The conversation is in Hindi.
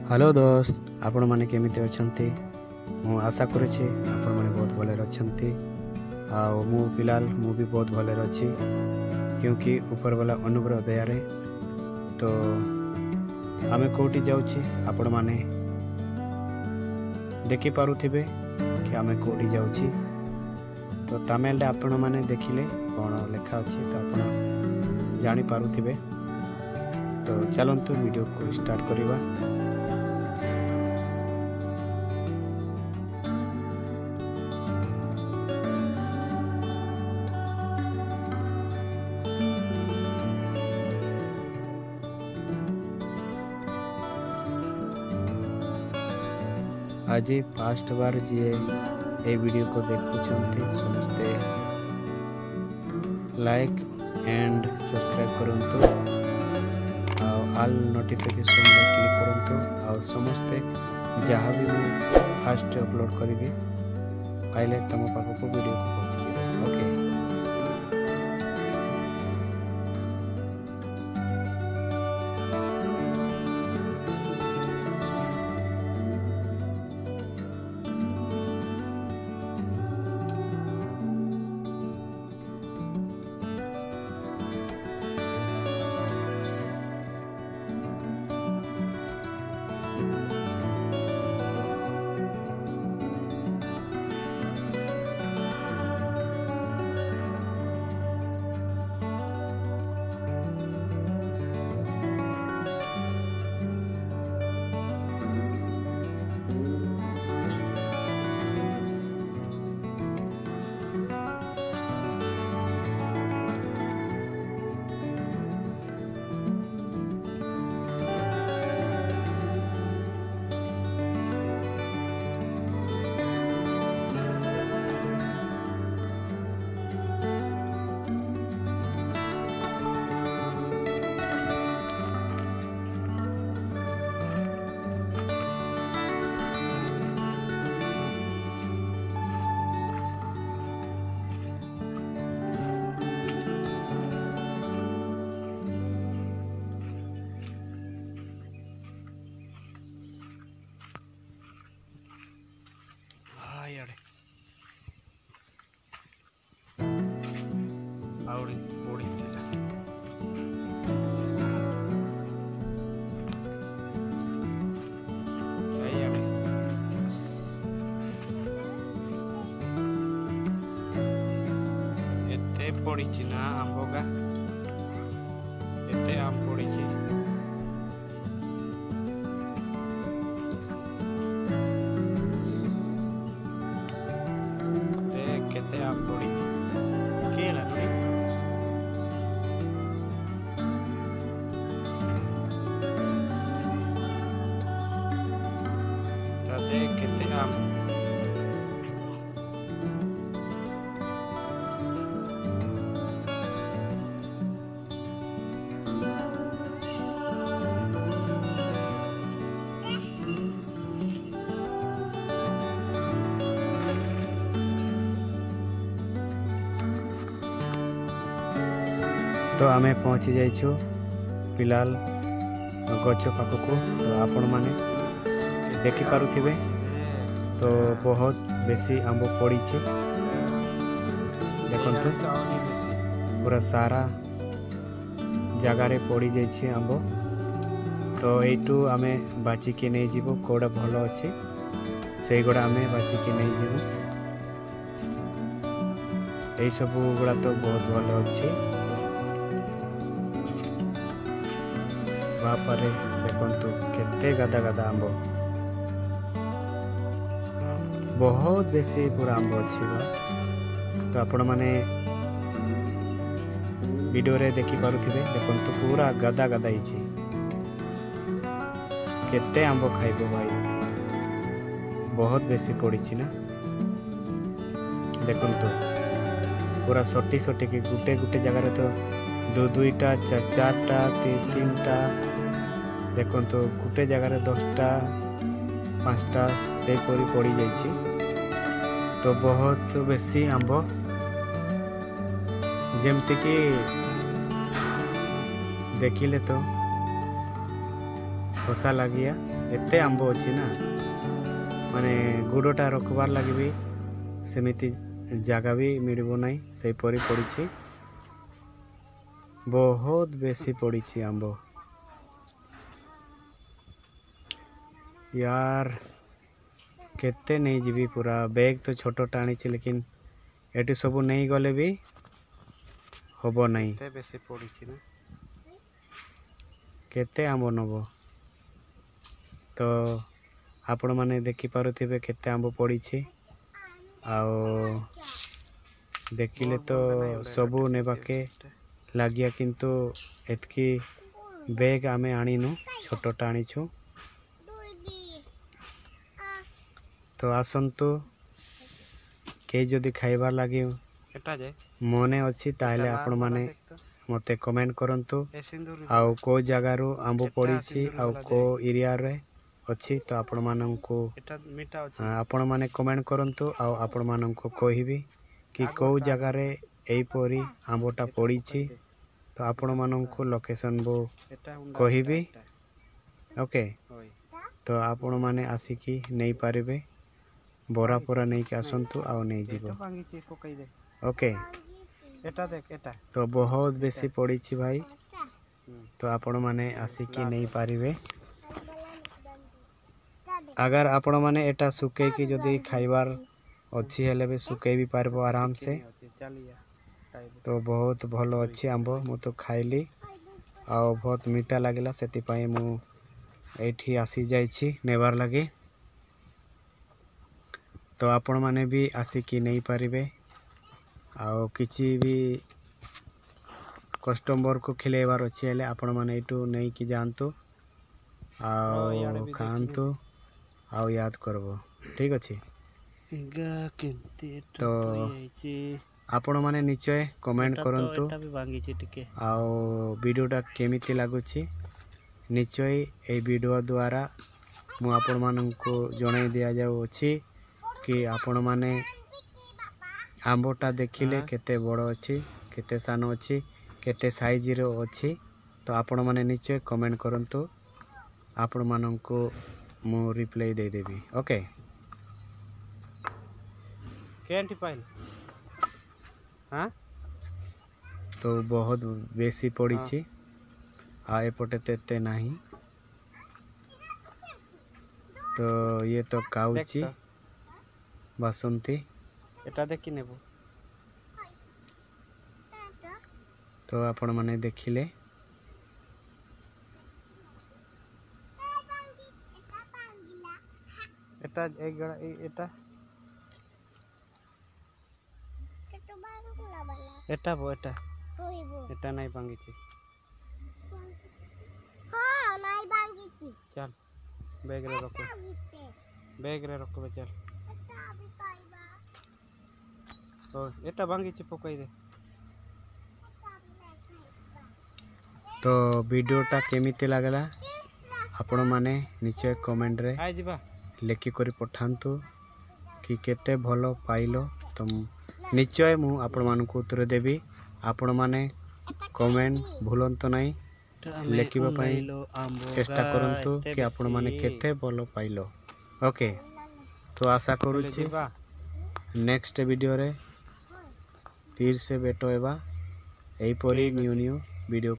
हेलो दोस्त, आपण माने केमिति अछंती। मु आशा करुछि आपण माने बहुत भले अछंती। आ मु फिलहाल मु भी बहुत भले अछि, क्योंकि ऊपर वाला अनुग्रह दया रे तो आमे कोठी जाउछि आपण माने देखि पारुथिबे कि आमे कोठी जाउछि। तो तमिल रे आपण माने देखिले कोन लेखा अछि तो आपण जानि पारुथिबे। तो चलंतु वीडियो को स्टार्ट करिवा। आज फास्ट बार जी ए वीडियो को देखुछंती समस्ते लाइक एंड सब्सक्राइब करंतु ऑल नोटिफिकेशन क्लिक करंतु और समस्ते जहाँ भी मैं फास्ट अपलोड करी पाइले तुम पाखक वीडियो को पहुँची ओके। पड़ी ना आंबगा एते आम पड़ी केते आम पड़ी केला नुई राते केते आम तो आमे पहुँची जाइछु फिलहाल गच पाखक। तो आपण माने देखि पारुथिबे तो बहुत बेसी आंब पड़ी देखंतु पूरा सारा जगार पड़ी जाइए आंब। तो यू आमे बाचिकी नहीं जीवु कोड़ा भल अच्छे से गुड़ा आमे बाचिकी नहीं जीवु। यही सब गुड़ा तो बहुत भल अच्छे। बापरे देखंतु केते गादा गादा आंब बहुत बेसी पूरा आंब अच्छी। तो आपण माने वीडियो रे देखि पारुथिबे देखंतु पूरा गादा गादा हिची केते आंब खाइबो भाई बहुत बेसी पड़ीची ना। देखंतु पूरा सटी सटी के गुटे गुटे जगह तो दो दुईटा चारटा तीनटा देखंतु गुटे जगह 10टा 5टा से परी पड़ी जाइछि। तो बहुत बेसी आंब जेमती कि देखिले तो ଖସା ଲାଗିଆ ଏତେ ଆମ୍ବ ଅଛି ନା ମାନେ ଗୁଡ଼ଟା ରଖବାର୍ ଲାଗି ବି ସେମିତି ଜାଗା ବି ମିଳିବ ନାହିଁ ସେହିପରି ପଡ଼ିଛି ବହୁତ ବେଶୀ ପଡ଼ିଛି ଆମ୍ବ यार केते नहीं जीवी पूरा बैग तो छोटा आनी लेकिन एटी सब नहीं गले भी हब नहीं बेसी पड़ी ना केते आंब नब तो आपण माने देखि पारुथिबे केते आंब पड़ी देखिले तो सबू नेबाके लागिया किंतु एतकी बैग आमे आनीनु छोटटा आनीछु तो आसंतु के जदि खाइबार लगी मने अच्छी ताहले आपण माने मते कमेंट करंतु आउ को जगारू आंब पड़ी आउ को एरिया रे अच्छी तो आपण मानंकु आपण माने कमेंट करंतु आउ आपण मानंकु कहिबी कि को जगह रे एई परी आंबटा पड़ी तो आपण मानंकु लोकेशन बो कहिबी ओके तो आपण माने आसिकी नहीं पारिबे बोरा पूरा नहीं के आसंतु आउ नहीं जीवो ओके तो बहुत बेसी पड़ी भाई तो आपण माने आसिकी नहीं पारिबे अगर आपण माने एटा सुके की जदि खाइबार अच्छी हेले भी सुके भी पारबो आराम से तो बहुत भलो अच्छी आंब मु तो खाइली आ बहुत मीठा लागला सेति पई मु एठी आसी जाइछि नेबार लगे तो आपण माने भी आसिकी नहीं पारिबे आउ किछि भी कस्टमर को खिलेबार अच्छी हेले आपण माने एटू नहीं कि जानतु आउ खांतु आउ याद करबो ठीक अछि तो आपण माने निश्चय कमेंट करंतु आउ वीडियोटा केमिति लागुछि निश्चय ए वीडियो द्वारा मु आपण मानंको जणाई दिया जाउ अछि कि आपण माने आंबटा देखिले केते बड़ अछि केते सानो अछि केते साइज रो अछि तो आपण माने निश्चय कमेंट करंतु आपण मानंको मु रिप्लाई दे देबी ओके केंटी पाइल हां तो बहुत बेसी पड़ी छि आ एपटे तेते नहीं तो ये तो काउची बासंती एटा देखि नेबो तो आपण माने देखिले एटा एक गड़ा एटा एटा बो एटा एटा नहीं भांगी छी हां नहीं भांगी छी चल बैग रे रखो चल एटा अभी खाइबा ओ एटा भांगी छी पकाई दे तो वीडियोटा केमिति लागला आपण माने निश्चय कमेंट रे लेखि करी पठांतु कि केते भलो पाइलो तो निश्चय मु आपण मानकु उत्तर देबी आपण माने कमेंट भूलंतो नहीं लेखिबा पई चेष्टा करंतु कि आपण माने केते भलो पाइलो ओके तो आशा करूछि नेक्स्ट वीडियो रे फिर से भेट होबा एई परी न्यू वीडियो